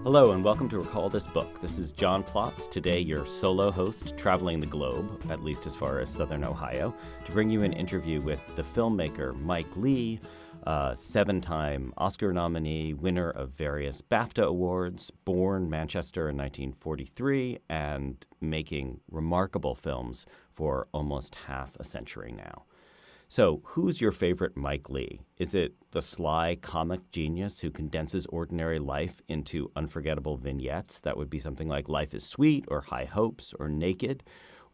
Hello and welcome to Recall This Book. This is John Plotz, today your solo host traveling the globe, at least as far as southern Ohio, to bring you an interview with the filmmaker Mike Leigh, seven-time Oscar nominee, winner of various BAFTA awards, born Manchester in 1943, and making remarkable films for almost half a century now. So, who's your favorite Mike Leigh? Is it the sly comic genius who condenses ordinary life into unforgettable vignettes? That would be something like Life is Sweet or High Hopes or Naked.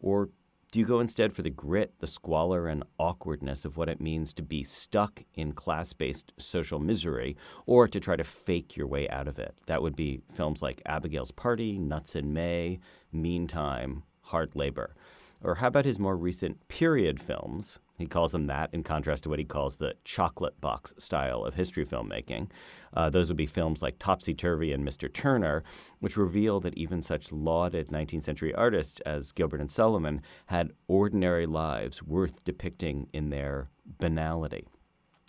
Or do you go instead for the grit, the squalor, and awkwardness of what it means to be stuck in class-based social misery or to try to fake your way out of it? That would be films like Abigail's Party, Nuts in May, Meantime, Hard Labor. Or how about his more recent period films? He calls them that in contrast to what he calls the chocolate box style of history filmmaking. Those would be films like Topsy-Turvy and Mr. Turner, which reveal that even such lauded 19th century artists as Gilbert and Sullivan had ordinary lives worth depicting in their banality.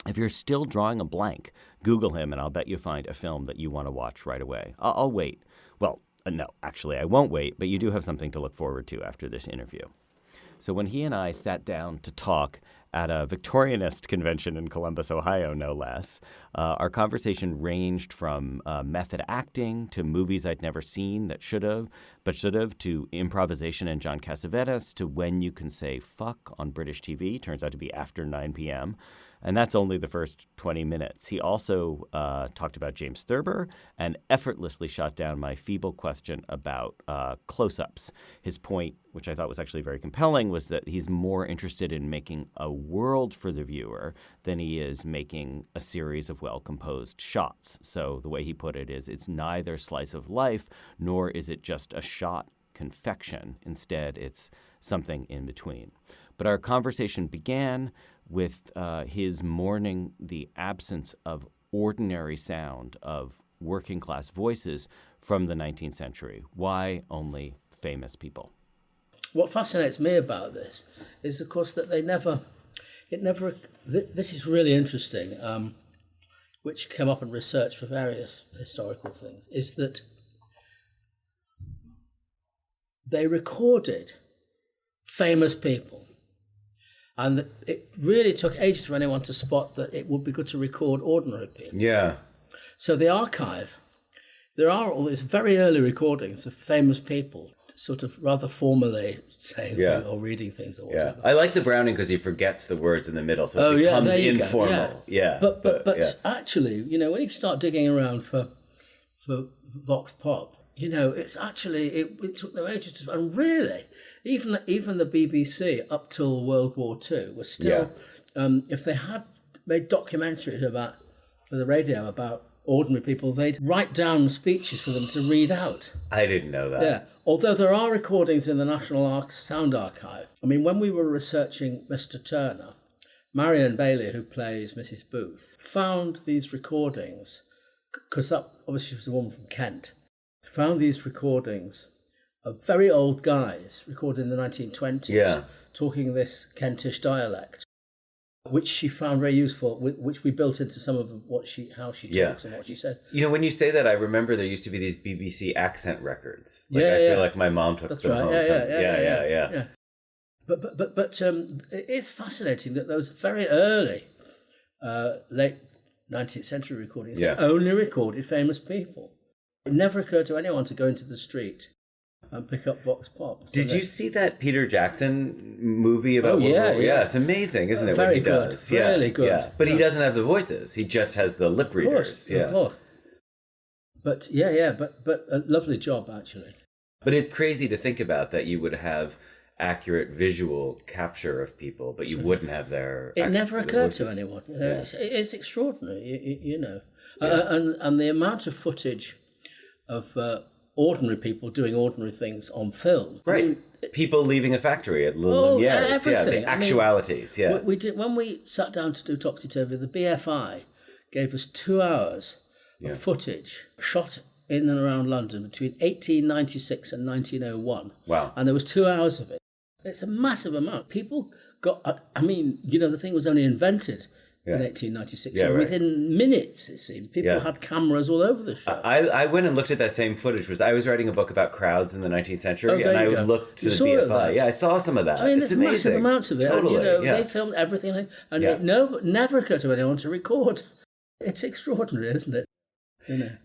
If you're still drawing a blank, Google him and I'll bet you find a film that you want to watch right away. I'll wait. Well, no, actually, I won't wait, but you do have something to look forward to after this interview. So when he and I sat down to talk at a Victorianist convention in Columbus, Ohio, no less, our conversation ranged from method acting to movies I'd never seen that should have, to improvisation and John Cassavetes, to when you can say fuck on British TV. Turns out to be after 9 p.m., and that's only the first 20 minutes. He also talked about James Thurber and effortlessly shot down my feeble question about close-ups. His point, which I thought was actually very compelling, was that he's more interested in making a world for the viewer than he is making a series of well-composed shots. So the way he put it is, it's neither slice of life, nor is it just a shot confection. Instead, it's something in between. But our conversation began with his mourning the absence of ordinary sound of working-class voices from the 19th century. Why only famous people? What fascinates me about this is, of course, that this is really interesting, which came up in research for various historical things, is that they recorded famous people. And it really took ages for anyone to spot that it would be good to record ordinary people. Yeah. So the archive, there are all these very early recordings of famous people, sort of rather formally saying things or reading things or whatever. I like the Browning because he forgets the words in the middle, so it becomes informal. But actually, when you start digging around for Vox Pop, it's actually, it took them ages to, and really, even the BBC up till World War II was still, if they had made documentaries for the radio about ordinary people, they'd write down speeches for them to read out. I didn't know that. Yeah, although there are recordings in the National Sound Archive. I mean, when we were researching Mr. Turner, Marion Bailey, who plays Mrs. Booth, found these recordings, because that obviously was a woman from Kent, found these recordings of very old guys recorded in the 1920s, talking this Kentish dialect, which she found very useful, which we built into some of how she talks and what she says. When you say that, I remember there used to be these BBC accent records. I feel like my mom took them home. Yeah. But it's fascinating that those very early, late 19th century recordings only recorded famous people. It never occurred to anyone to go into the street and pick up Vox Pop. Did you see that Peter Jackson movie about World War? Yeah, it's amazing, isn't it? Very what he good. Does. Really good. Yeah. But he doesn't have the voices. He just has the lip readers. Of course. But but a lovely job, actually. But it's crazy to think about that you would have accurate visual capture of people, but you wouldn't have their... It never occurred to anyone. It's extraordinary, And the amount of footage of ordinary people doing ordinary things on film. Right. I mean, people leaving a factory at Lumière's. Everything. The actualities. We did, when we sat down to do Topsy-Turvy, the BFI gave us 2 hours of footage shot in and around London between 1896 and 1901. Wow. And there was 2 hours of it. It's a massive amount. People got, the thing was only invented in 1896. Yeah, and right. within minutes, it seemed, people had cameras all over the show. I went and looked at that same footage. I was writing a book about crowds in the 19th century, and I looked to the BFI. Yeah, I saw some of that. I mean, it's there's amazing. massive amounts of it. Totally, and, they filmed everything, and it never occurred to anyone to record. It's extraordinary, isn't it?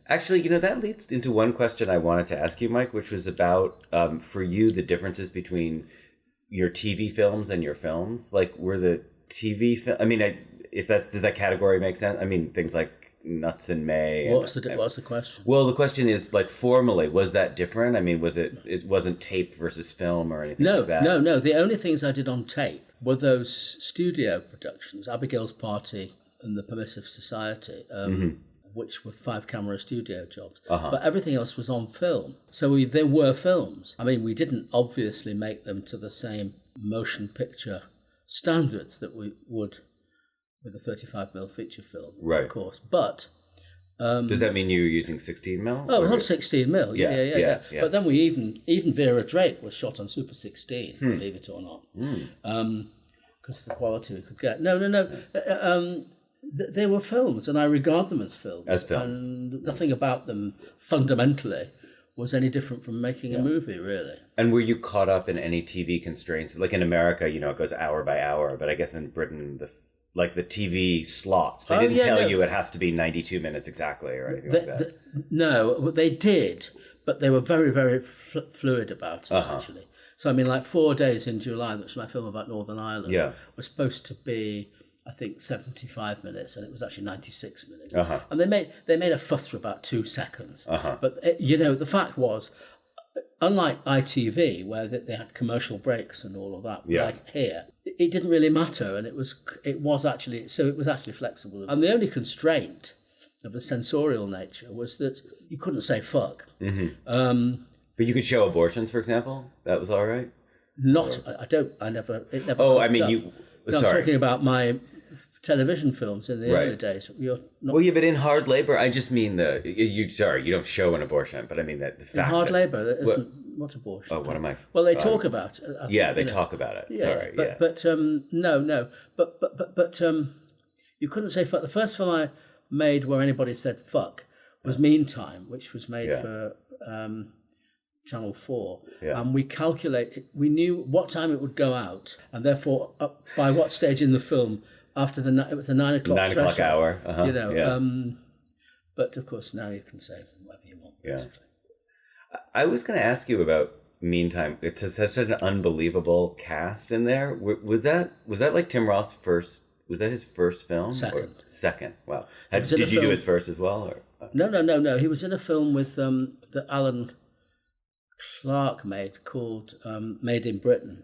Actually, that leads into one question I wanted to ask you, Mike, which was about, for you, the differences between your TV films and your films. Like, were the TV film? I mean, does that category make sense? I mean, things like Nuts in May. What's the question? Well, the question is, like, formally, was that different? I mean, it wasn't tape versus film or anything like that? No. The only things I did on tape were those studio productions, Abigail's Party and The Permissive Society, which were 5-camera studio jobs. But everything else was on film. So there were films. I mean, we didn't obviously make them to the same motion picture standards that we would with a 35mm feature film, of course. But does that mean you were using 16mm? Oh, not 16mm. Yeah. But then we even Vera Drake was shot on Super 16, believe it or not, because of the quality we could get. No. They were films, and I regard them as films. As films. And nothing about them fundamentally was any different from making a movie, really. And were you caught up in any TV constraints? Like in America, it goes hour by hour, but I guess in Britain, the TV slots, they didn't tell you it has to be 92 minutes exactly or anything like that. No, they did, but they were very, very fluid about it, actually. So, I mean, like 4 Days in July, which was my film about Northern Ireland, was supposed to be, I think, 75 minutes, and it was actually 96 minutes. And they made a fuss for about 2 seconds. But, the fact was, unlike ITV, where they had commercial breaks and all of that, like here, it didn't really matter, and it was actually flexible. And the only constraint of a sensorial nature was that you couldn't say fuck. But you could show abortions, for example? That was all right? I never. Oh, I mean, you... No, sorry. I'm talking about my television films in the early days. But in hard labor, I just mean you don't show an abortion, but I mean that the fact in hard labor, there isn't what abortion. Oh, what am I? Well, they talk about it. They talk about it. But you couldn't say fuck. The first film I made where anybody said fuck was Meantime, which was made for Channel 4, and we knew what time it would go out, and therefore by what stage in the film after it was a 9 o'clock 9 o'clock hour, but of course now you can say whatever you want, basically. I was going to ask you about Meantime. It's such an unbelievable cast in there. Was that like Tim Roth's first? Was that his first film? Second. Wow. Did you do his first as well? Or? No. He was in a film with that Alan Clark made called Made in Britain.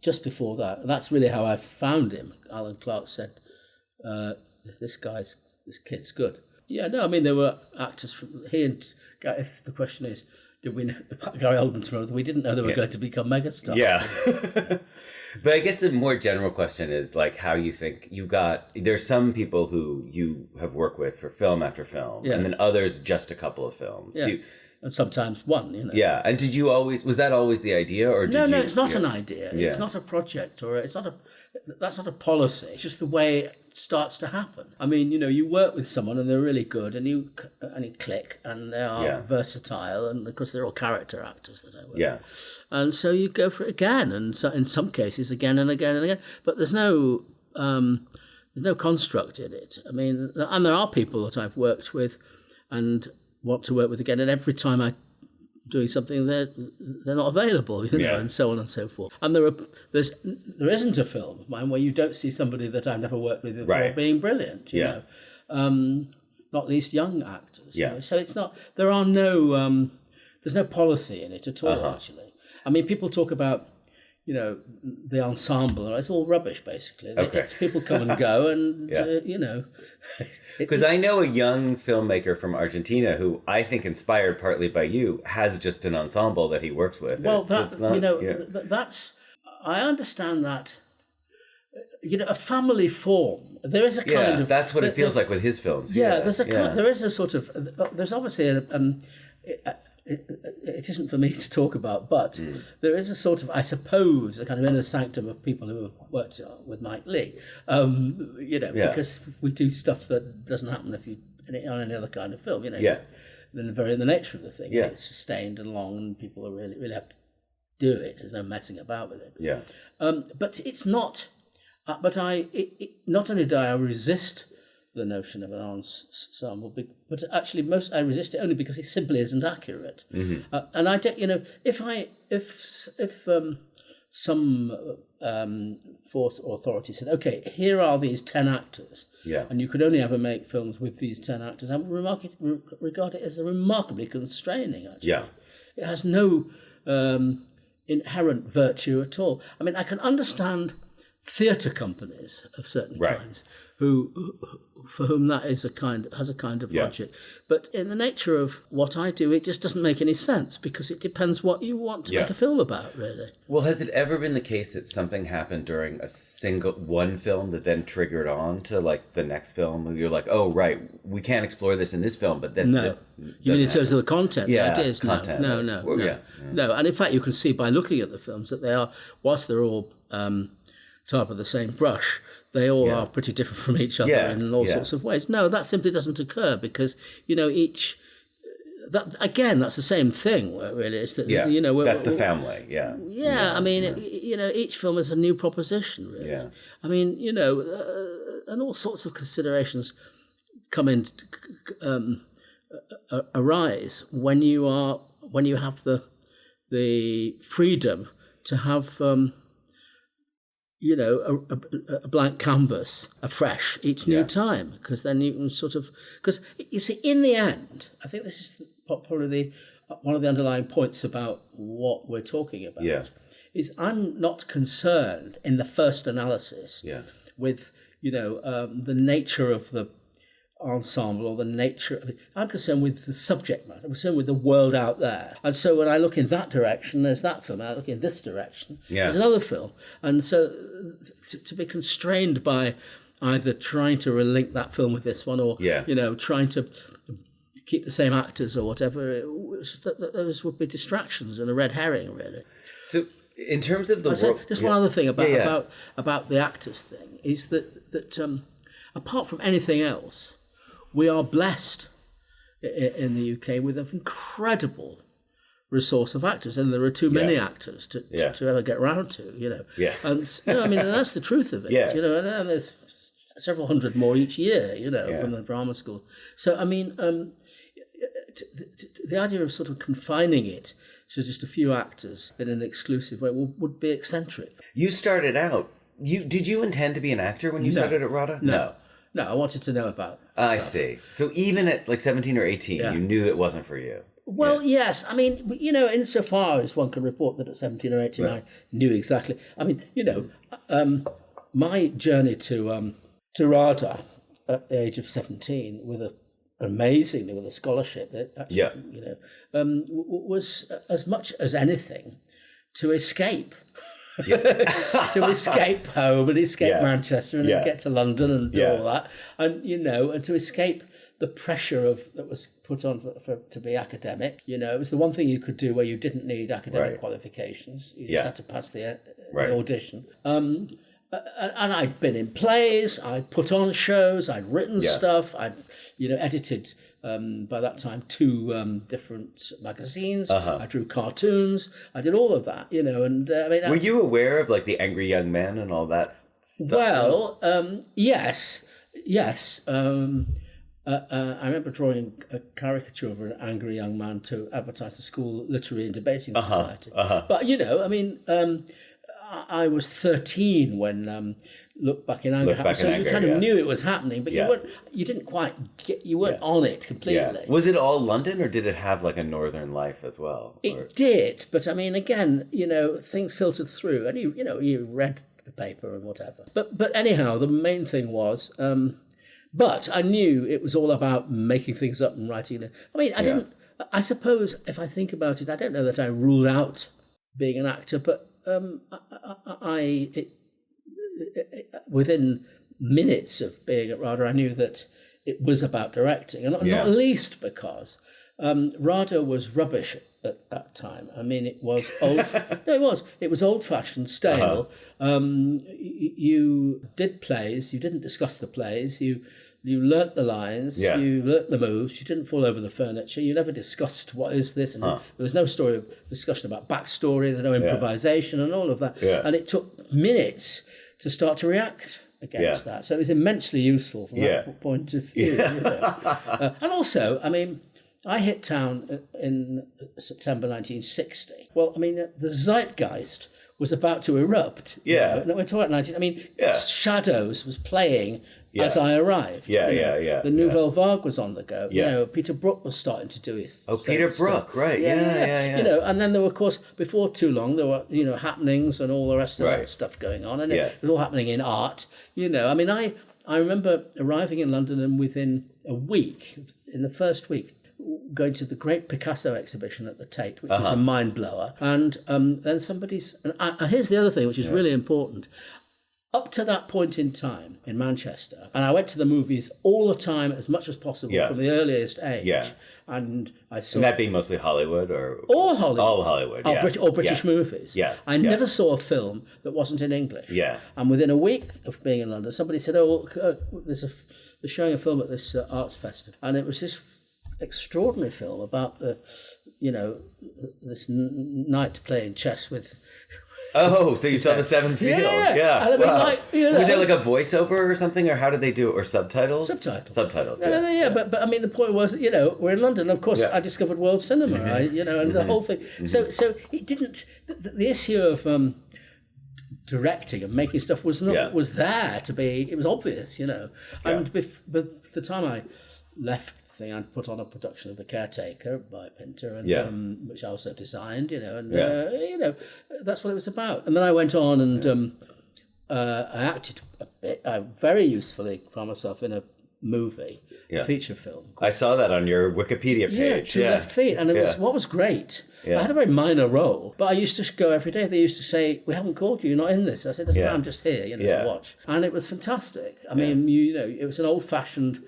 Just before that, and that's really how I found him. Alan Clark said, "This kid's good." Yeah, no, I mean there were actors from he and if the question is, did we know Gary Oldman's we didn't know they were going to become megastars. Yeah. But I guess the more general question is like how you think there's some people who you have worked with for film after film, and then others just a couple of films. Yeah. And sometimes one, Yeah, and was that always the idea, or did No, it's not an idea. Yeah. It's not a project, that's not a policy. It's just the way it starts to happen. I mean, you work with someone and they're really good, and you click, and they are versatile, and because they're all character actors that I work with. And so you go for it again, and so in some cases again and again and again. But there's no construct in it. I mean, and there are people that I've worked with, and want to work with again, and every time I'm doing something, they're not available, and so on and so forth. And there isn't a film of mine where you don't see somebody that I've never worked with before being brilliant, not least young actors. So it's not. There's no policy in it at all. Actually, I mean, people talk about the ensemble, and it's all rubbish, basically. People come and go, and, Because I know a young filmmaker from Argentina who I think, inspired partly by you, has just an ensemble that he works with. Well, that's... I understand that, a family form. There is a kind of... that's what it feels like with his films. There is a sort of... There's obviously it isn't for me to talk about, but there is a sort of, I suppose, a kind of inner sanctum of people who have worked with Mike Leigh, because we do stuff that doesn't happen on any other kind of film, in the nature of the thing. Yeah. It's sustained and long, and people are really have to do it. There's no messing about with it. Yeah. But it's not. But not only do I resist the notion of an ensemble, but actually I resist it only because it simply isn't accurate. Mm-hmm. And I don't, if some force or authority said, okay, here are these 10 actors, and you could only ever make films with these 10 actors, I would regard it as a remarkably constraining, actually. Yeah. It has no inherent virtue at all. I mean, I can understand theatre companies of certain kinds for whom that is has a kind of logic. But in the nature of what I do, it just doesn't make any sense because it depends what you want to make a film about, really. Well, has it ever been the case that something happened during one film that then triggered on to like the next film? And you're like, oh, right, we can't explore this in this film, but then no. You mean in terms of the content? Yeah, the ideas? content. No. No, and in fact, you can see by looking at the films that they are, whilst they're all tarred with the same brush, they all are pretty different from each other in all sorts of ways. No, that simply doesn't occur because, each... that's the same thing, really. It's that, that's the family, I mean, each film is a new proposition, really. Yeah. I mean, and all sorts of considerations come in, arise when you have the freedom to have... a blank canvas afresh each new time, because then you can because you see, in the end, I think this is probably one of the underlying points about what we're talking about, is I'm not concerned in the first analysis with, the nature of the ensemble or the nature of it. I'm concerned with the subject matter. I'm concerned with the world out there. And so when I look in that direction, there's that film. I look in this direction, there's another film. And so to be constrained by either trying to relink that film with this one or, trying to keep the same actors or whatever, those would be distractions and a red herring, really. So in terms of the world... Just one other thing about the actors thing is that apart from anything else, we are blessed in the UK with an incredible resource of actors, and there are too many actors to ever get round to, And and that's the truth of it, and there's several hundred more each year, from the drama school. So, I mean, the idea of sort of confining it to just a few actors in an exclusive way would be eccentric. You started out. Did you intend to be an actor when you started at RADA? No, I wanted to know about stuff. I see. So even at like 17 or 18, you knew it wasn't for you. Well, yes. I mean, insofar as one can report that at 17 or 18, I knew exactly. I mean, my journey to RADA at the age of 17 amazingly with a scholarship that actually, was as much as anything to escape. To escape home and escape Manchester and then get to London and do all that, and and to escape the pressure that was put on to be academic. It was the one thing you could do where you didn't need academic qualifications. You just had to pass the audition. And I'd been in plays, I'd put on shows, I'd written stuff, I'd edited by that time 2 different magazines. I drew cartoons, I did all of that, and I mean. Were you aware of like the Angry Young Men and all that stuff? Well, yes. I remember drawing a caricature of an angry young man to advertise the school literary and debating society. But I mean. I was 13 when Look Back in Anger happened, so you kind of knew it was happening, but you didn't quite you weren't on it completely. Yeah. Was it all London, or did it have like a northern life as well? It did, but I mean, again, things filtered through, and you read the paper and whatever. But anyhow, the main thing was, but I knew it was all about making things up and writing it. I mean, I didn't. I suppose if I think about it, I don't know that I ruled out being an actor, but. Within minutes of being at RADA, I knew that it was about directing, and not least because RADA was rubbish at that time. I mean, it was old. No, it was old-fashioned, stale. You did plays. You didn't discuss the plays. You learnt the lines. Yeah. You learnt the moves. You didn't fall over the furniture. You never discussed what is this. And there was no discussion about backstory. There's no improvisation and all of that. Yeah. And it took minutes to start to react against that. So it was immensely useful from that point of view. You know? And also, I mean, I hit town in September 1960. Well, I mean, the zeitgeist was about to erupt. Yeah. You know? We're talking 19. I mean, Shadows was playing as I arrived. The The Nouvelle Vague was on the go. Yeah. You know, Peter Brook was starting to do his. Peter Brook, stuff. right? Yeah. You know, and then there were, of course, before too long, there were happenings and all the rest of that stuff going on, and it was all happening in art. You know, I mean, I remember arriving in London and within a week, in the first week, going to the great Picasso exhibition at the Tate, which was a mind blower, and then somebody's. And here's the other thing, which is really important. Up to that point in time in Manchester, and I went to the movies all the time as much as possible from the earliest age. Yeah. And I saw. And that being mostly Hollywood or all Hollywood, all Hollywood, or British movies. Yeah. I never saw a film that wasn't in English. Yeah. And within a week of being in London, somebody said, "Oh, they're showing a film at this arts festival," and it was this extraordinary film about this knight playing chess with. Oh, so you saw the Seven Seals? Yeah. And I mean, Was there like a voiceover or something, or how did they do it, or subtitles? Subtitles. Yeah. But I mean, the point was, we're in London. Of course, I discovered world cinema, and the whole thing. So it didn't. The issue of directing and making stuff was was there to be. It was obvious, And by the time I left. I'd put on a production of The Caretaker by Pinter, and which I also designed, that's what it was about. And then I went on and I acted a bit. I very usefully found myself in a movie, a feature film. I saw that on your Wikipedia page. Two Left Feet, and it was what was great. I had a very minor role, but I used to go every day. They used to say, "We haven't called you. You're not in this." I said, "Doesn't matter. I'm just here, to watch." And it was fantastic. I mean, it was an old-fashioned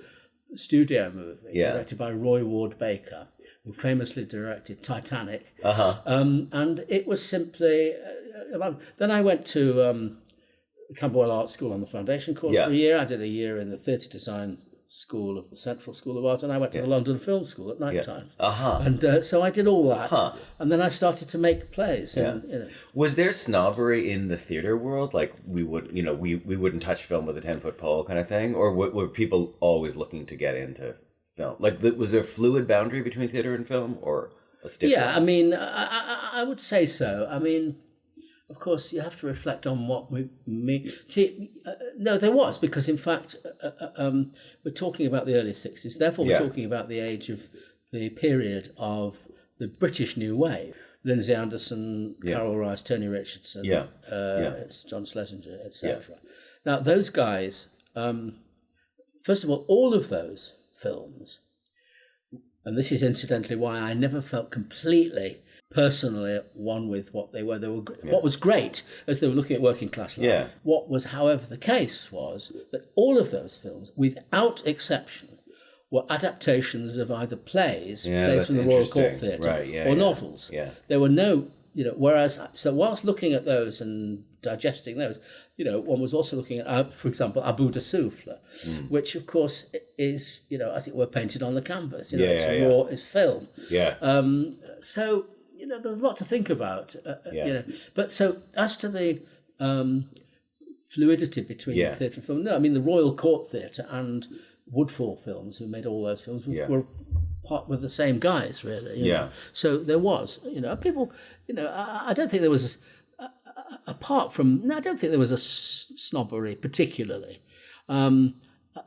studio movie directed by Roy Ward Baker, who famously directed Titanic. And it was simply then I went to Camberwell Art School on the foundation course for a year. I did a year in the theatre design school of the Central School of Art, and I went to the London Film School at night time. And so I did all that, and then I started to make plays. Was there snobbery in the theatre world? Like we wouldn't touch film with a 10-foot pole kind of thing? Or were people always looking to get into film? Like, was there a fluid boundary between theatre and film, or a stiff one? I mean, I would say so. I mean, of course, you have to reflect on what we mean. See, no, there was, because in fact, we're talking about the early 60s. Therefore, we're talking about the age of the period of the British New Wave. Lindsay Anderson, Carol Rice, Tony Richardson, John Schlesinger, etc. Now, those guys, first of all of those films, and this is incidentally why I never felt completely personally at one with what they were. What was great as they were looking at working class life. What was, however, the case was that all of those films, without exception, were adaptations of either plays from the Royal Court Theatre, or novels. There were no, whereas, so whilst looking at those and digesting those, one was also looking at, for example, Abu de Souffle, which of course is, as it were, painted on the canvas. It's raw, it's film. So, there's a lot to think about, But so as to the fluidity between theatre and film, no, I mean, the Royal Court Theatre and Woodfall Films, who made all those films, were the same guys, really. So there was, people, I don't think there was, I don't think there was a snobbery particularly. I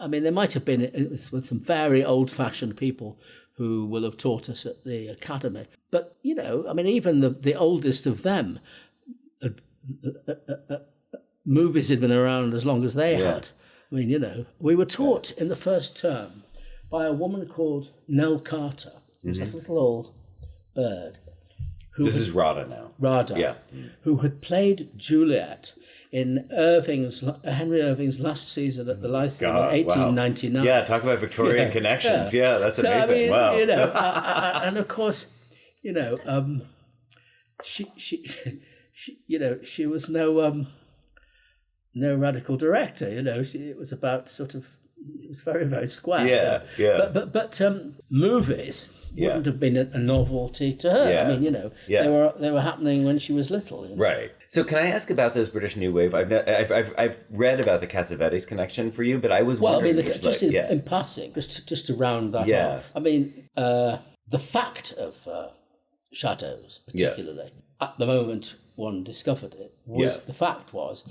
mean, there might have been, it was with some very old-fashioned people who will have taught us at the academy. But, I mean, even the oldest of them, movies had been around as long as they had. I mean, we were taught in the first term by a woman called Nell Carter, who was like a little old bird, This is Rada now. Rada, Yeah. who had played Juliet in Henry Irving's last season at the Lyceum in 1899. Wow. Yeah, talk about Victorian connections. Yeah, that's amazing. I mean, wow. And of course, she she was no radical director. It was about it was very, very square. Yeah, yeah. But movies wouldn't have been a novelty to her. Yeah. I mean, they were happening when she was little. Right. So can I ask about this British New Wave? I've read about the Cassavetes connection for you, but I was wondering. In passing, just to round that off. I mean, the fact of Shadows, particularly at the moment one discovered it, the fact was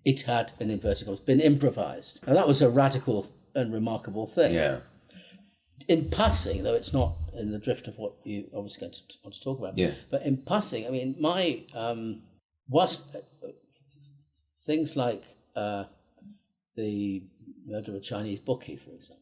it had, in inverted commas, been improvised, and that was a radical and remarkable thing. Yeah. In passing, though it's not in the drift of what you obviously going to want to talk about, but in passing, I mean, my was things like the murder of a Chinese bookie, for example.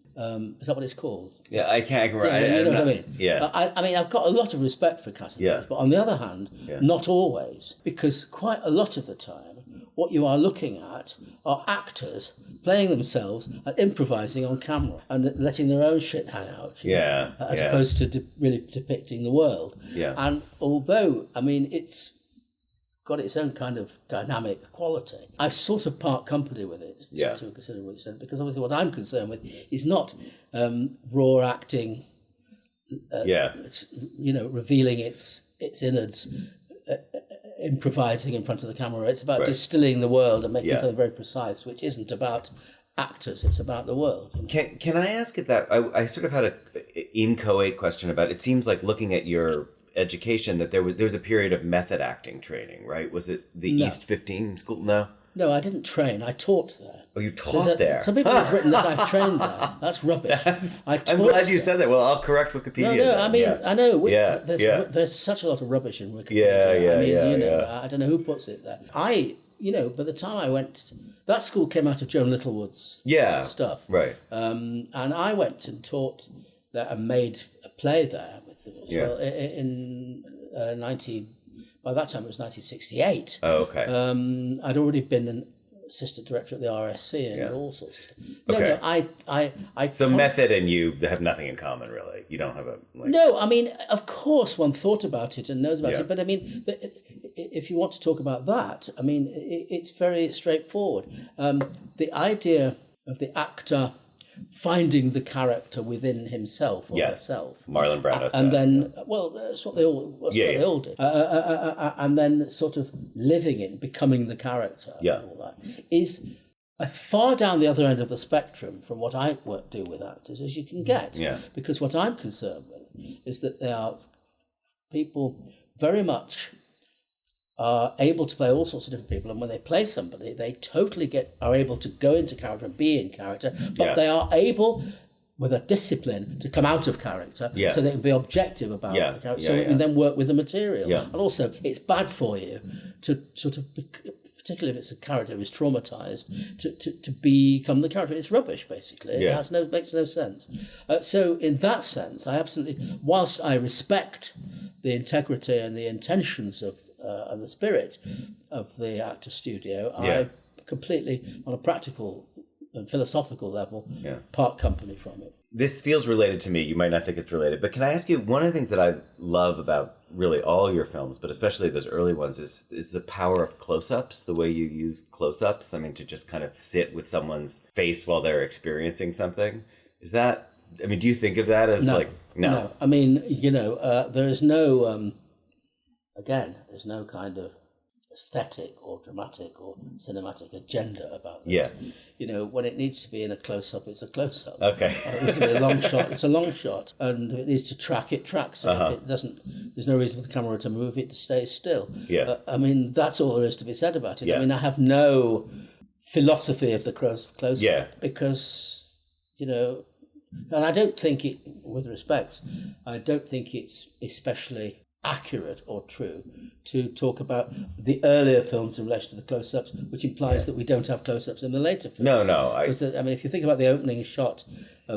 Is that what it's called? Yeah, I can't remember. Yeah, you know what I mean? Yeah. I mean, I've got a lot of respect for Cassavetes, but on the other hand, not always, because quite a lot of the time, what you are looking at are actors playing themselves and improvising on camera and letting their own shit hang out. As opposed to really depicting the world. Yeah. And although, I mean, it's got its own kind of dynamic quality, I sort of part company with it to a considerable extent, because obviously what I'm concerned with is not raw acting, revealing its innards, improvising in front of the camera. It's about distilling the world and making something very precise, which isn't about actors, it's about the world. Can I ask if that, I sort of had an inchoate question about, it seems like looking at your education that there was a period of method acting training, right? Was it the East 15 school? No, I didn't train. I taught there. Oh, you taught there? Some people have written that I've trained there. That's rubbish. I'm glad you said that. Well, I'll correct Wikipedia. No, I mean, I know. There's such a lot of rubbish in Wikipedia. I don't know who puts it there. By the time I went, that school came out of Joan Littlewood's stuff. Right. And I went and taught there and made a play there with them as well in 19... By that time, it was 1968. Oh, okay. I'd already been an assistant director at the RSC and all sorts of stuff. So method and you have nothing in common, really. You don't have a... No, I mean, of course, one thought about it and knows about it. But I mean, if you want to talk about that, I mean, it's very straightforward. The idea of the actor finding the character within himself or herself. Marlon Brando. And then, that's what they all did. And then sort of living in, becoming the character and all that, is as far down the other end of the spectrum from what I do with actors as you can get. Yeah. Because what I'm concerned with is that they are people very much are able to play all sorts of different people, and when they play somebody, they totally are able to go into character and be in character, but they are able, with a discipline, to come out of character, so they can be objective about the character, so we can then work with the material. Yeah. And also, it's bad for you to sort of, particularly if it's a character who's traumatized, to become the character. It's rubbish, basically. Yeah. It makes no sense. So in that sense, I absolutely, whilst I respect the integrity and the intentions of and the spirit of the actor studio, I completely, on a practical and philosophical level, part company from it. This feels related to me. You might not think it's related, but can I ask you, one of the things that I love about really all your films, but especially those early ones, is the power of close-ups, the way you use close-ups. I mean, to just kind of sit with someone's face while they're experiencing something. Is that, I mean, do you think of that as No. I mean, there is no... Again, there's no kind of aesthetic or dramatic or cinematic agenda about this. Yeah. When it needs to be in a close-up, it's a close-up. Okay. If it needs to be a long shot, it's a long shot. And if it needs to track, it tracks. And if it doesn't, there's no reason for the camera to move, it stays still. Yeah. I mean, that's all there is to be said about it. Yeah. I mean, I have no philosophy of the close-up because, and I don't think it, with respect, I don't think it's especially accurate or true to talk about the earlier films in relation to the close-ups, which implies that we don't have close-ups in the later films. No. Because I mean, if you think about the opening shot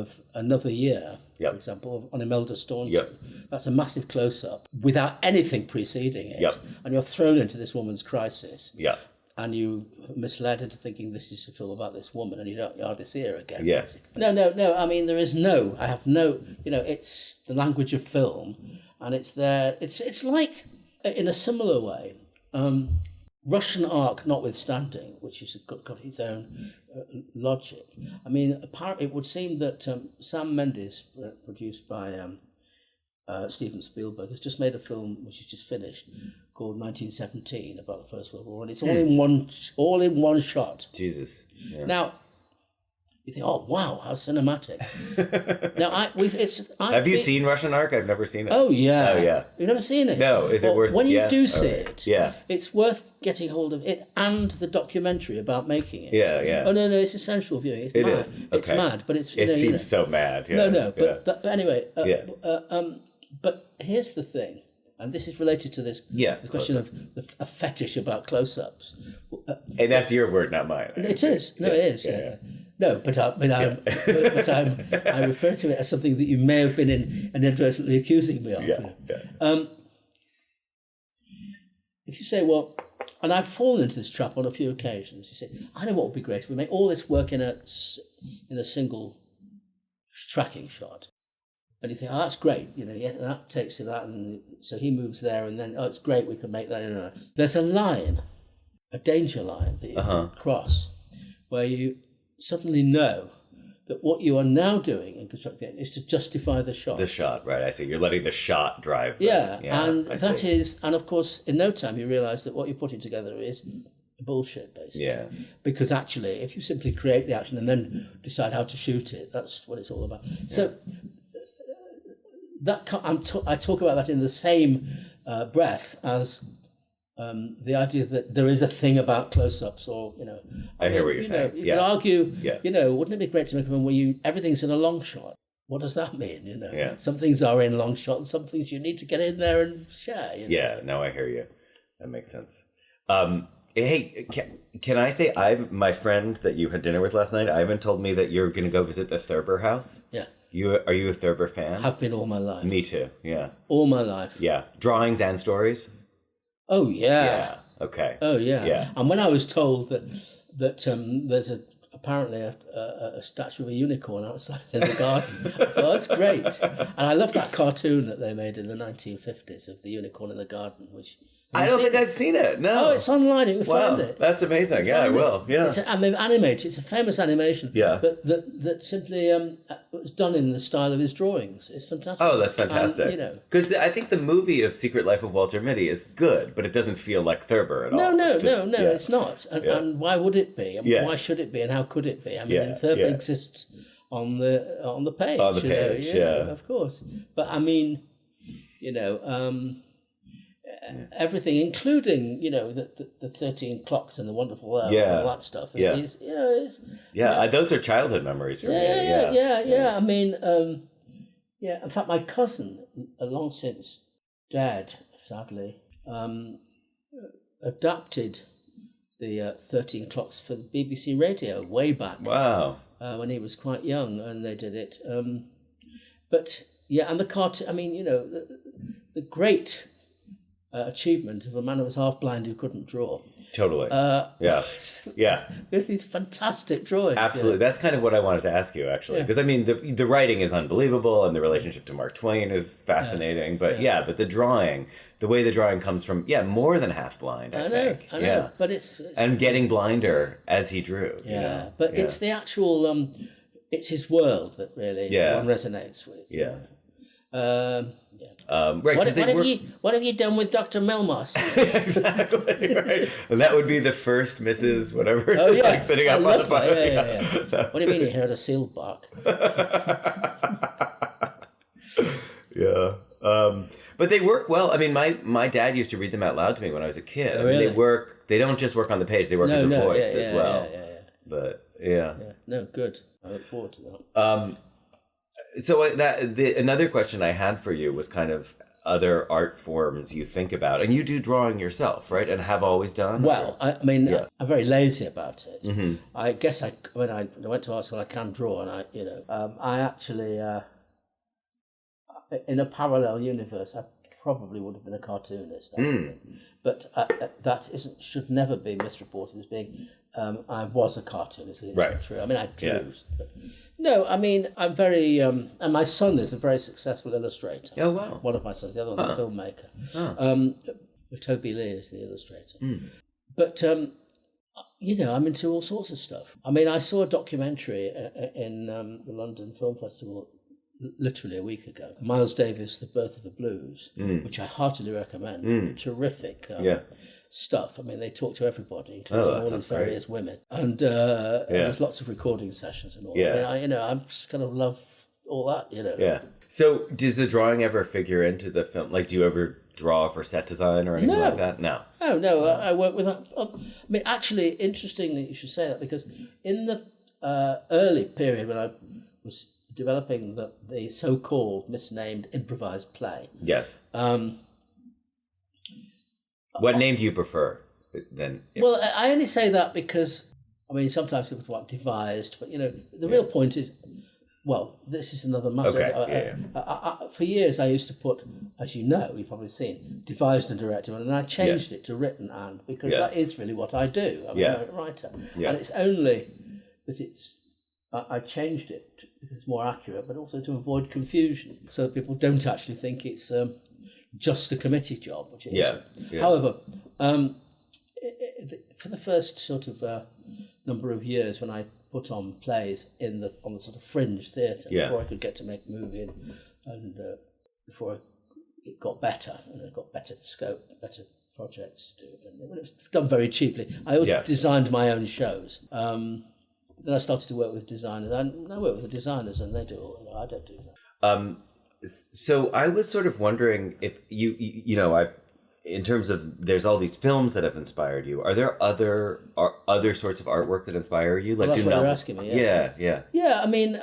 of Another Year, Yep. for example, on Imelda Staunton. Yep. That's a massive close-up without anything preceding it. Yep. And you're thrown into this woman's crisis. Yeah. And you misled into thinking this is a film about this woman, and you hardly see her again. Yeah. Basically. No. I mean, I have no. It's the language of film, and it's there. It's like, in a similar way, Russian Ark notwithstanding, which has got its own logic. I mean, apparently, it would seem that Sam Mendes, produced by Steven Spielberg, has just made a film which is just finished, called 1917, about the First World War, and it's all in one shot. Jesus. Yeah. Now, you think, oh wow, how cinematic. Now, have you seen Russian Ark? I've never seen it. Oh yeah. Oh yeah. You've never seen it? No. Is it worth? When you do see it, yeah, it's worth getting hold of it and the documentary about making it. Yeah, yeah. Oh no, it's essential viewing. It's mad. Is. Okay. It's mad, but it's it seems so mad. Yeah. No, but anyway. Yeah. But here's the thing, and this is related to this. Yeah. The question of a fetish about close-ups. And that's your word, not mine. It is. No, it is. Yeah. No, but I refer to it as something that you may have been inadvertently accusing me of. Yeah. If you say, well, and I've fallen into this trap on a few occasions. You say, I know what would be great if we make all this work in a single tracking shot. And you think, oh, that's great. That takes to that, and so he moves there, and then, oh, it's great, we can make that. There's a line, a danger line that you can cross, where you suddenly know that what you are now doing in constructing it is to justify the shot. The shot, right? I see. You're letting the shot drive. And of course, in no time you realise that what you're putting together is bullshit, basically. Yeah. Because actually, if you simply create the action and then decide how to shoot it, that's what it's all about. Yeah. So I talk about that in the same breath as the idea that there is a thing about close-ups, or I hear what you're saying. You could argue, wouldn't it be great to make a film where everything's in a long shot? What does that mean? Some things are in long shot, and some things you need to get in there and share. Yeah, no, I hear you. That makes sense. Hey, can I say my friend that you had dinner with last night, Ivan, told me that you're going to go visit the Thurber house. Yeah. Are you a Thurber fan? Have been all my life. Me too. Yeah. All my life. Yeah. Drawings and stories. Oh yeah. Yeah. Okay. Oh yeah. Yeah. And when I was told that there's apparently a statue of a unicorn outside in the garden, I thought, that's great. And I love that cartoon that they made in the 1950s of the unicorn in the garden, which. I don't think I've seen it. No. Oh, it's online. You can find it. That's amazing. Yeah, I will. Yeah. And they've animated. It's a famous animation. Yeah. That simply was done in the style of his drawings. It's fantastic. Oh, that's fantastic. Because I think the movie of Secret Life of Walter Mitty is good, but it doesn't feel like Thurber at all. No, it's not. And why would it be? And why should it be? And how could it be? I mean, Thurber exists on the page. On the page, of course. But I mean, everything, including the 13 clocks and the wonderful and all that stuff. Those are childhood memories for me. Yeah. I mean, in fact, my cousin, long since dead, sadly, adapted the 13 clocks for the BBC Radio way back. Wow. When he was quite young, and they did it. And the cartoon. I mean, the great achievement of a man who was half blind who couldn't draw. Totally. There's these fantastic drawings. Absolutely. That's kind of what I wanted to ask you, actually. Because, I mean, the writing is unbelievable, and the relationship to Mark Twain is fascinating. But, but the drawing, the way the drawing comes from, more than half blind, I think. I know. But it's and getting blinder as he drew. But it's the actual, it's his world that really one resonates with. Yeah. Right. What have you done with Dr. Melmoss? Exactly. Right. And that would be the first Mrs. Whatever. Oh yeah. Like sitting up on the fire. Yeah. What do you mean you heard a seal bark? Yeah. But they work well. I mean, my dad used to read them out loud to me when I was a kid. Oh, really? I mean, they don't just work on the page; they work as a voice as well. Yeah. But no, good. I look forward to that. So another question I had for you was kind of other art forms you think about? And you do drawing yourself, right? And have always done? Well, I mean, I'm very lazy about it. Mm-hmm. I guess when I went to art school, I can draw, and I actually, in a parallel universe, I probably would have been a cartoonist. But that should never be misreported as being I was a cartoonist. It's not true. I mean, I drew. Yeah. But, no, I mean, I'm very... and my son is a very successful illustrator. Oh, wow. One of my sons, the other one's a filmmaker. Toby Leigh is the illustrator. But, I'm into all sorts of stuff. I mean, I saw a documentary in the London Film Festival literally a week ago. Miles Davis, The Birth of the Blues, which I heartily recommend. Terrific stuff. I mean, they talk to everybody, including all these various women. And there's lots of recording sessions and all. Yeah. I mean, I just kind of love all that, Yeah. So does the drawing ever figure into the film? Like, do you ever draw for set design or anything like that? No. Oh, no. I work with... I mean, actually, interestingly, you should say that, because in the early period when I was developing the so-called misnamed improvised play... Yes. What name do you prefer then? Well, I only say that because, I mean, sometimes people want devised, but, the real point is, well, this is another matter. Okay. For years, I used to put, as you know, you've probably seen, devised and directed, and I changed it to written and, because that is really what I do. I'm a writer. Yeah. And it's only that I changed it because it's more accurate, but also to avoid confusion, so that people don't actually think it's just a committee job, which it isn't. Yeah. However, for the first sort of number of years when I put on plays on the sort of fringe theatre, before I could get to make a movie and before it got better, and I got better scope, better projects to do, and it was done very cheaply. I also designed my own shows. Then I started to work with designers. I work with the designers, and they do all. I don't do that. So I was sort of wondering if in terms of, there's all these films that have inspired you. Are there other sorts of artwork that inspire you? Like, that's what you're asking me. Yeah. Yeah, I mean,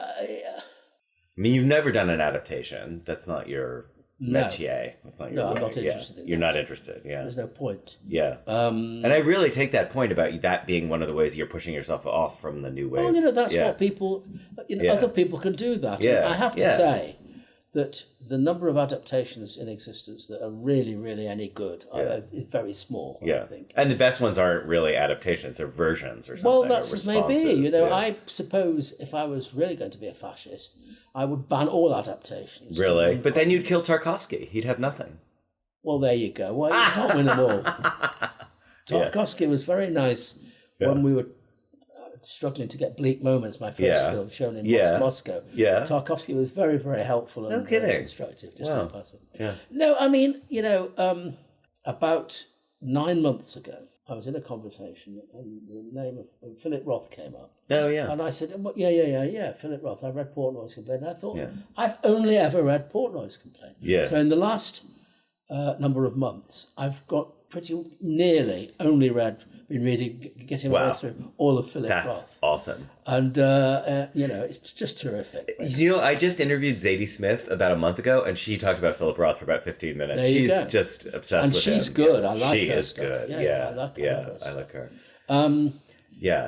you've never done an adaptation. That's not your métier. That's not your. No, I'm not interested in that. You're not interested. Yeah. There's no point. Yeah. And I really take that point about that being one of the ways you're pushing yourself off from the new wave. Well, that's what people. Other people can do that. Yeah. I have to say that the number of adaptations in existence that are really, really any good is very small, I think. And the best ones aren't really adaptations, they're versions or something. Well, that's as may be. I suppose if I was really going to be a fascist, I would ban all adaptations. Really? But then you'd kill Tarkovsky. He'd have nothing. Well, there you go. Well, you can't win them all. Tarkovsky was very nice when we were struggling to get Bleak Moments, my first film, shown in Moscow. Yeah. Tarkovsky was very, very helpful and constructive, just in passing. Yeah. No, I mean, about 9 months ago, I was in a conversation and the name of Philip Roth came up. Oh, yeah. And I said, Philip Roth. I read Portnoy's Complaint. And I thought, I've only ever read Portnoy's Complaint. Yeah. So in the last number of months, I've got pretty nearly only been getting my way through all of Philip Roth. That's awesome. And, it's just terrific. I just interviewed Zadie Smith about a month ago, and she talked about Philip Roth for about 15 minutes. She's just obsessed with him. And she's good. I like her. She is stuff. good. I like her.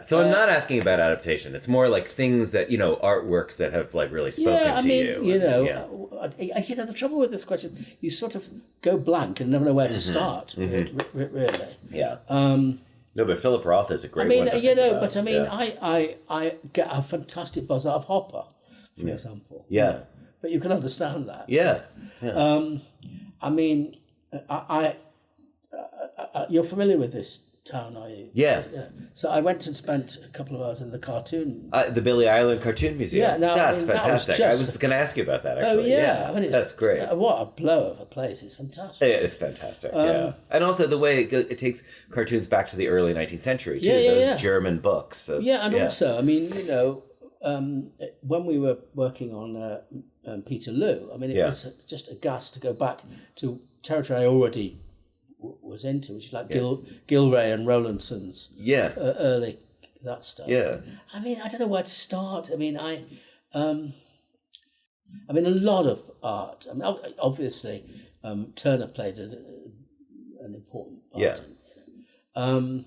So I'm not asking about adaptation. It's more like things that, artworks that have like really spoken to you. The trouble with this question, you sort of go blank and never know where to start, really. Yeah. No, but Philip Roth is a great one to think about. I get a fantastic buzz out of Hopper, for example. Yeah. But you can understand that. Yeah. You're familiar with this town, are you? Yeah. So I went and spent a couple of hours in the cartoon. The Billy Island Cartoon Museum. Yeah, that's fantastic. I was going to ask you about that, actually. Oh, yeah. That's great. What a blow of a place. It's fantastic. It is fantastic, And also the way it takes cartoons back to the early 19th century, too. Those German books. Also, when we were working on Peterloo, it was just a gas to go back to territory I already was into, which is like Gilray and Rowlandson's early that stuff. Yeah. I don't know where to start. A lot of art. Obviously, Turner played an important part in.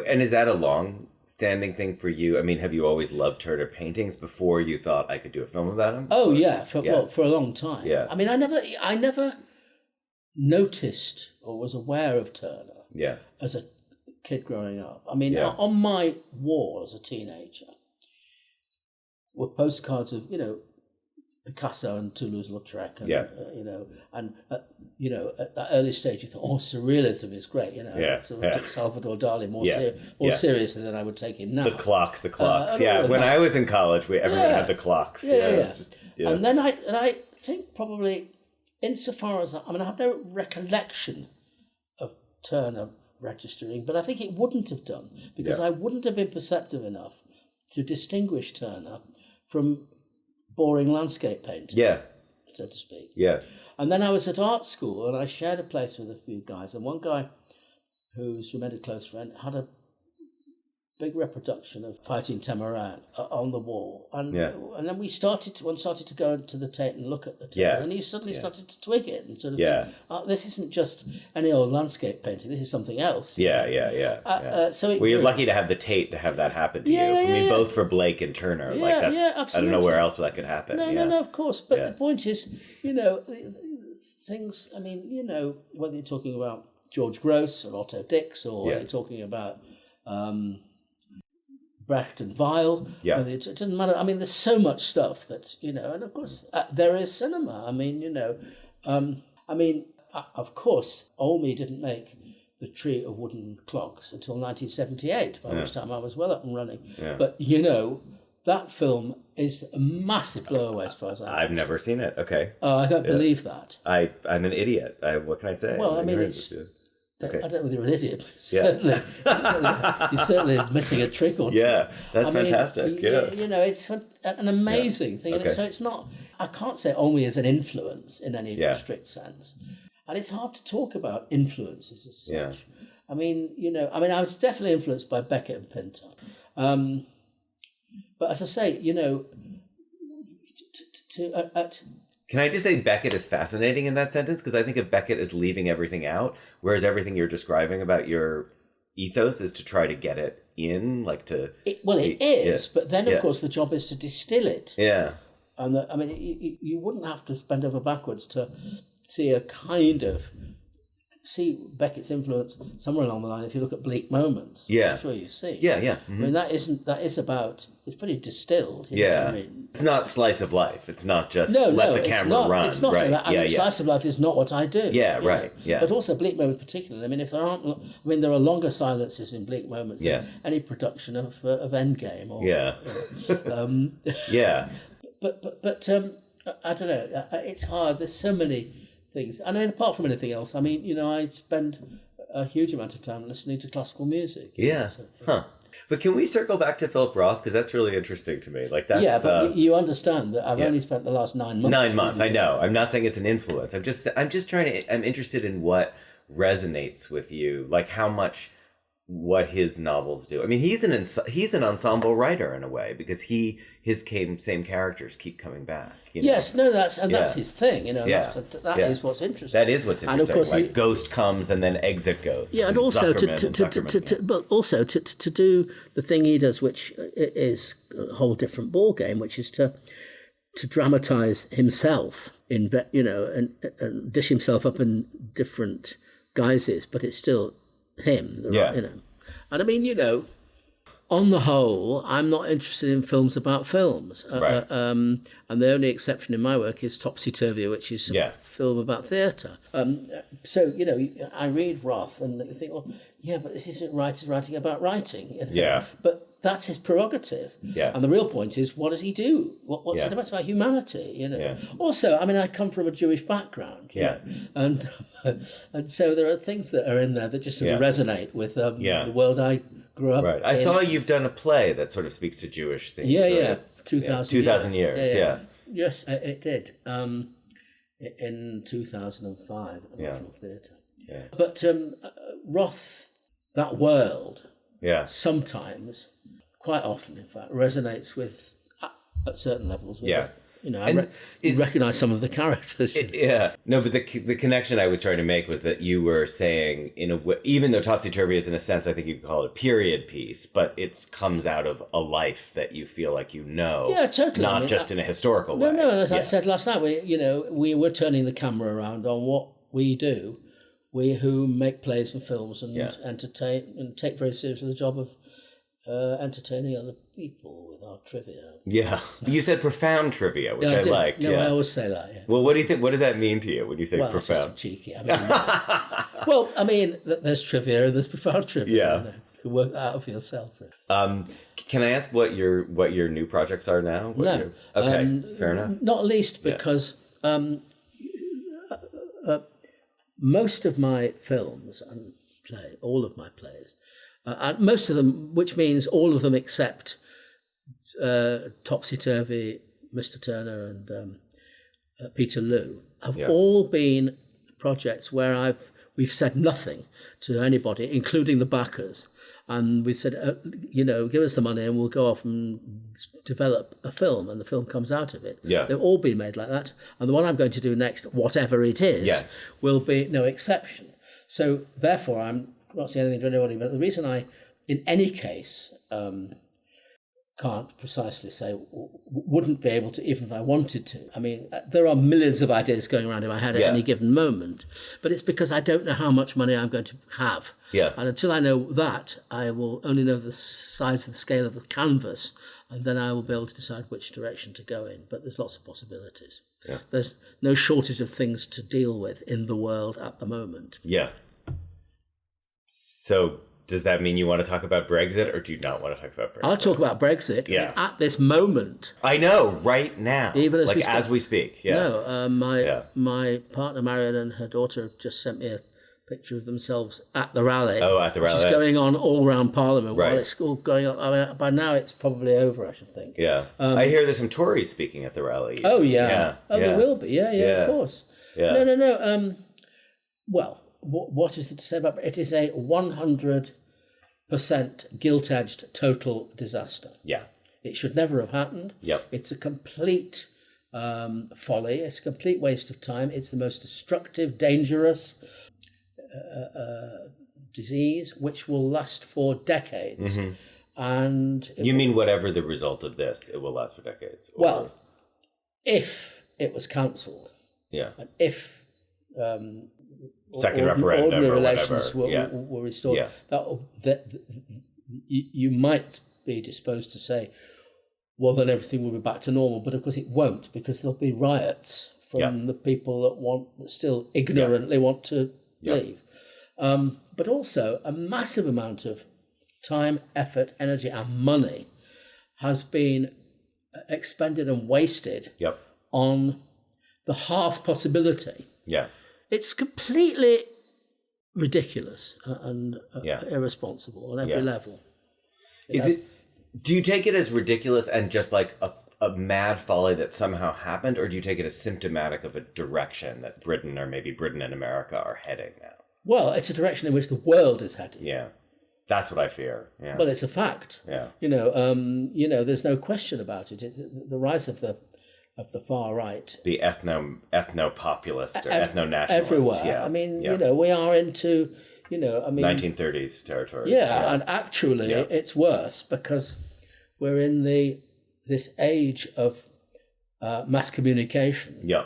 And is that a long-standing thing for you? I mean, have you always loved Turner paintings before you thought I could do a film about him? Oh, for a long time. Yeah. I mean, I never noticed or was aware of Turner as a kid growing up. I mean, on my wall as a teenager were postcards of, Picasso and Toulouse-Lautrec, and at that early stage you thought, surrealism is great, took Salvador Dali more seriously than I would take him now. The clocks. When I was in college, everyone had the clocks. And then I think probably, insofar as I have no recollection of Turner registering, but I think it wouldn't have done, because I wouldn't have been perceptive enough to distinguish Turner from boring landscape painting, so to speak. And then I was at art school, and I shared a place with a few guys, and one guy who's remained a close friend had a big reproduction of Fighting Tamarin on the wall, and then one started to go into the Tate and look at the Tate, and he suddenly started to twig it and sort of think, this isn't just any old landscape painting, this is something else. So you're lucky to have the Tate to have that happen to you. I mean, both for Blake and Turner. Absolutely. I don't know where else that could happen. No, of course. But the point is, things. I mean, whether you're talking about George Grosz or Otto Dix, or whether you're talking about Brecht and Weil. It doesn't matter. I mean, there's so much stuff that, and of course there is cinema. I mean, of course, Olmi didn't make The Tree of Wooden Clogs until 1978, by which time I was well up and running. But, that film is a massive blow-away as far as I've never seen it. Okay. Oh, I can't believe that. I'm an idiot. What can I say? Well, I mean, it's... Okay. I don't know whether you're an idiot, but you're certainly missing a trick or two. Yeah, that's fantastic. It's an amazing thing. Okay. So it's not, I can't say Olmi is an influence in any strict sense. And it's hard to talk about influences as such. I mean, I was definitely influenced by Beckett and Pinter. But as I say, Can I just say Beckett is fascinating in that sentence? Because I think of Beckett as leaving everything out, whereas everything you're describing about your ethos is to try to get it in, it is, but then, of course, the job is to distill it. Yeah. And, you wouldn't have to bend over backwards to see Beckett's influence somewhere along the line if you look at Bleak Moments. I'm sure you see. Mm-hmm. I mean, it's pretty distilled. It's not slice of life. It's not just let the camera run. It's not that. Slice of life is not what I do. Right. But also Bleak Moments particularly. I mean, there are longer silences in Bleak Moments than any production of Endgame. Or, But I don't know. It's hard. There's so many things. And then apart from anything else, I mean, I spend a huge amount of time listening to classical music. But can we circle back to Philip Roth? Because that's really interesting to me. That's but you understand that I've only spent the last 9 months. 9 months, I know. I'm not saying it's an influence. I'm just trying to. I'm interested in what resonates with you, how much what his novels do. I mean, he's an ensemble writer in a way, because his same characters keep coming back. That's his thing. That is what's interesting. That is what's interesting. And of course, Ghost comes and then Exit goes. Yeah, and also to do the thing he does, which is a whole different ball game, which is to dramatize himself and dish himself up in different guises, but it's still him, And I mean, on the whole, I'm not interested in films about films. And the only exception in my work is Topsy Turvy, which is a film about theatre. So, I read Roth and you think, well, but this isn't writing about writing. But that's his prerogative. And the real point is, what does he do? What's it about humanity? Also, I mean, I come from a Jewish background. And so there are things that are in there that just sort of resonate with the world I grew up in. I saw you've done a play that sort of speaks to Jewish things. 2,000 years. Yes, it did. In 2005 at the National Theatre. But Roth, that world, sometimes, quite often in fact, resonates with, at certain levels, with You recognise some of the characters. No, but the connection I was trying to make was that you were saying, in a way, even though Topsy-Turvy is in a sense, I think you could call it a period piece, but it comes out of a life that you feel like Yeah, totally. Not just in a historical way. No, as I said last night, we were turning the camera around on what we do. We who make plays and films and entertain and take very seriously the job of entertaining other people with our trivia. Yeah. You said profound trivia, which I liked. No, I always say that, yeah. Well, what do you think? What does that mean to you when you say profound? It's just cheeky. There's trivia and there's profound trivia. Yeah. You can work that out for yourself. Can I ask what your new projects are now? Fair enough. Not least because most of my films and all of my plays, and most of them, which means all of them except Topsy-Turvy, Mr. Turner and Peter Lou, have all been projects where we've said nothing to anybody, including the backers. And we said, give us the money and we'll go off and develop a film, and the film comes out of it. Yeah. They've all been made like that. And the one I'm going to do next, whatever it is, will be no exception. So therefore, I'm not saying anything to anybody, but the reason I, in any case, can't precisely say, wouldn't be able to, even if I wanted to. I mean, there are millions of ideas going around in my head at any given moment, but it's because I don't know how much money I'm going to have. Yeah. And until I know that, I will only know the size of the scale of the canvas, and then I will be able to decide which direction to go in. But there's lots of possibilities. Yeah. There's no shortage of things to deal with in the world at the moment. Yeah. So does that mean you want to talk about Brexit, or do you not want to talk about Brexit? I'll talk about Brexit. Yeah. At this moment. I know, right now. Even as we speak. Yeah. No, my partner Marion and her daughter have just sent me a picture of themselves at the rally. Oh, at the rally. Which is going on all around Parliament. Right. While it's all going on. I mean, by now it's probably over, I should think. Yeah. I hear there's some Tories speaking at the rally. Oh, yeah. There will be. Yeah, of course. Yeah. No. Well, what is it to say about it? It is a 100% gilt-edged total disaster. Yeah. It should never have happened. Yep. It's a complete folly. It's a complete waste of time. It's the most destructive, dangerous disease which will last for decades. Mm-hmm. And you mean whatever the result of this, it will last for decades? Or... Well, if it was cancelled, and if second referendum ordinary or relations whatever. were restored, you might be disposed to say, well, then everything will be back to normal. But of course it won't, because there'll be riots from the people that still ignorantly want to leave. But also a massive amount of time, effort, energy and money has been expended and wasted on the half possibility. Yeah. It's completely ridiculous and irresponsible on every level. Do you take it as ridiculous and just like a mad folly that somehow happened, or do you take it as symptomatic of a direction that Britain, or maybe Britain and America, are heading now? Well, it's a direction in which the world is heading. Yeah, that's what I fear. Yeah. Well, it's a fact. Yeah. There's no question about it. The rise of the far right, the ethno-populist or ethno-nationalist, everywhere. Yeah. I mean, we are into, 1930s territory. Yeah, and actually, it's worse because we're in this age of mass communication. Yeah.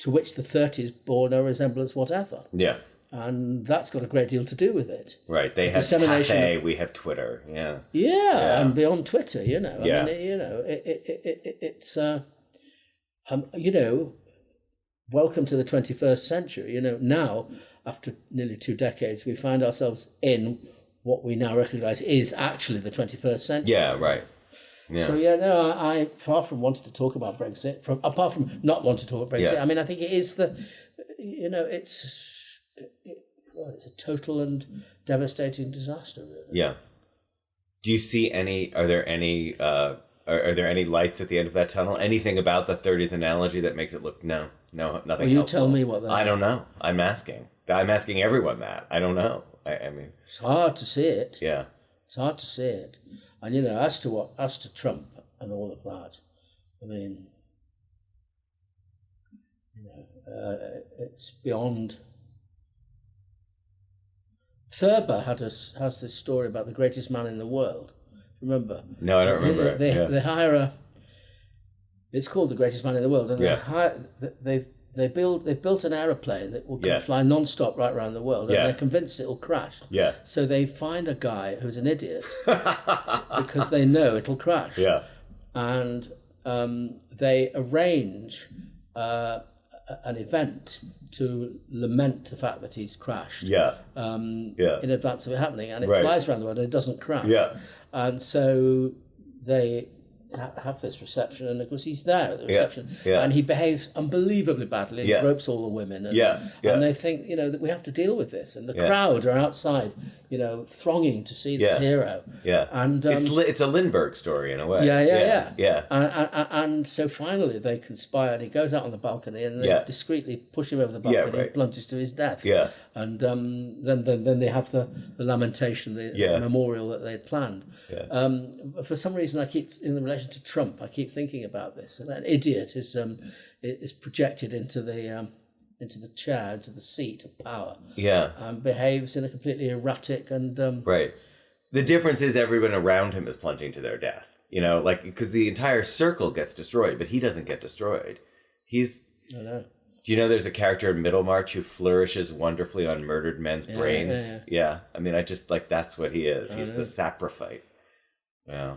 To which the 30s bore no resemblance whatever. Yeah. And that's got a great deal to do with it. Right. They have Cafe, we have Twitter. Yeah. Yeah, and beyond Twitter, I mean, it's welcome to the 21st century. Now, after nearly 2 decades, we find ourselves in what we now recognise is actually the 21st century. Yeah, right. Yeah. So I far from wanting to talk about Brexit, apart from not wanting to talk about Brexit. I mean, I think it is it's a total and devastating disaster, really. Yeah. Do you see are there any lights at the end of that tunnel? Anything about the 30s analogy that makes it look no, nothing. Well, you tell me what that. I don't know. I'm asking everyone that. I don't know. I mean, it's hard to see it. Yeah. It's hard to see it. And as to Trump and all of that, I mean, it's beyond. Thurber has this story about the greatest man in the world. Remember? No, I don't remember it. They hire it's called the greatest man in the world, and they've built an aeroplane that will fly non-stop right around the world, and they're convinced it'll crash. Yeah. So they find a guy who's an idiot because they know it'll crash. Yeah. And they arrange an event to lament the fact that he's crashed. In advance of it happening, and it flies around the world and it doesn't crash. Yeah. And so they have this reception, and of course he's there at the reception, and he behaves unbelievably badly, and gropes all the women, and they think, that we have to deal with this, and the crowd are outside, thronging to see the hero. And it's a Lindbergh story in a way. And so finally they conspire, and he goes out on the balcony, and they discreetly push him over the balcony, and plunges to his death. And then they have the lamentation, the memorial that they'd planned. For some reason, I keep, in relation to Trump, I keep thinking about this. And an idiot is projected into the chair, into the seat of power. And behaves in a completely erratic and right. The difference is everyone around him is plunging to their death. Because the entire circle gets destroyed, but he doesn't get destroyed. I know. Do you know there's a character in Middlemarch who flourishes wonderfully on murdered men's brains? Yeah. I mean, I just that's what he is. He's the saprophyte. Yeah.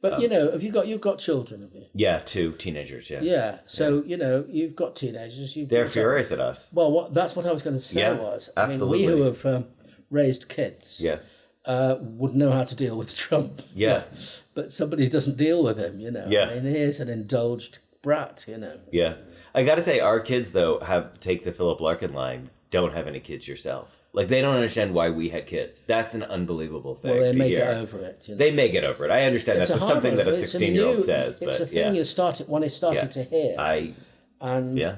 But you've got children, have you? Yeah, 2 teenagers. Yeah. So you've got teenagers. They're furious at us. Well, that's what I was going to say. Absolutely. I mean, we who have raised kids, would know how to deal with Trump. But somebody doesn't deal with him. I mean, he is an indulged brat. Yeah. I got to say, our kids though take the Philip Larkin line. Don't have any kids yourself. They don't understand why we had kids. That's an unbelievable thing. Well, they may get over it. They may get over it. I understand that's something that a 16-year-old says. It's a thing you started to hear.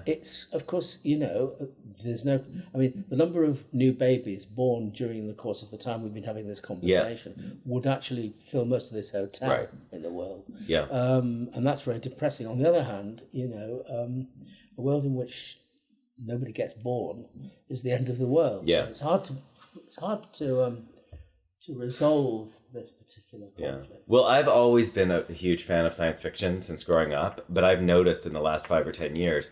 It's, of course, there's no. I mean, the number of new babies born during the course of the time we've been having this conversation would actually fill most of this hotel in the world. And that's very depressing. On the other hand, a world in which nobody gets born is the end of the world. So it's hard to resolve this particular conflict. Well, I've always been a huge fan of science fiction since growing up, but I've noticed in the last 5 or 10 years,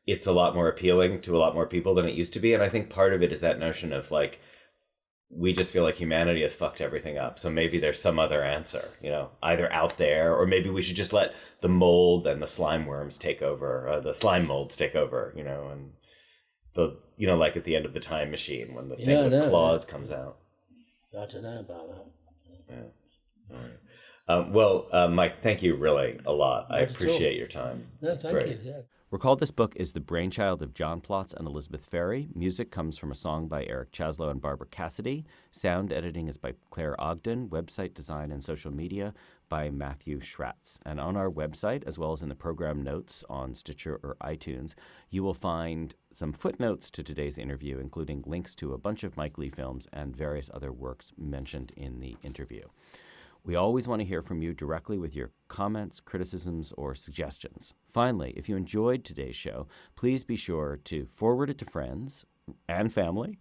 it's a lot more appealing to a lot more people than it used to be. And I think part of it is that notion of we just feel like humanity has fucked everything up. So maybe there's some other answer, either out there, or maybe we should just let the mold and the slime worms take over, the slime molds take over, and the, like at the end of the Time Machine when the thing with claws comes out. I don't know about that. Yeah. All right. Mike, thank you really a lot. I appreciate your time. No, thank you. Yeah. Recall this book is the brainchild of John Plotz and Elizabeth Ferry. Music comes from a song by Eric Chaslow and Barbara Cassidy. Sound editing is by Claire Ogden. Website design and social media by Matthew Schratz. And on our website, as well as in the program notes on Stitcher or iTunes, you will find some footnotes to today's interview, including links to a bunch of Mike Leigh films and various other works mentioned in the interview. We always want to hear from you directly with your comments, criticisms, or suggestions. Finally, if you enjoyed today's show, please be sure to forward it to friends and family.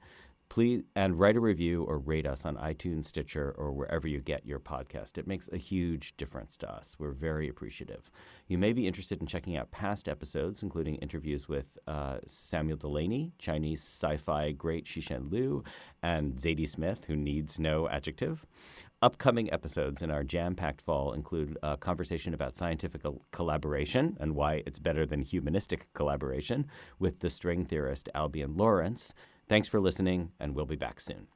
Please, and write a review or rate us on iTunes, Stitcher, or wherever you get your podcast. It makes a huge difference to us. We're very appreciative. You may be interested in checking out past episodes, including interviews with Samuel Delaney, Chinese sci-fi great Xishen Liu, and Zadie Smith, who needs no adjective. Upcoming episodes in our jam-packed fall include a conversation about scientific collaboration and why it's better than humanistic collaboration with the string theorist Albion Lawrence. Thanks for listening, and we'll be back soon.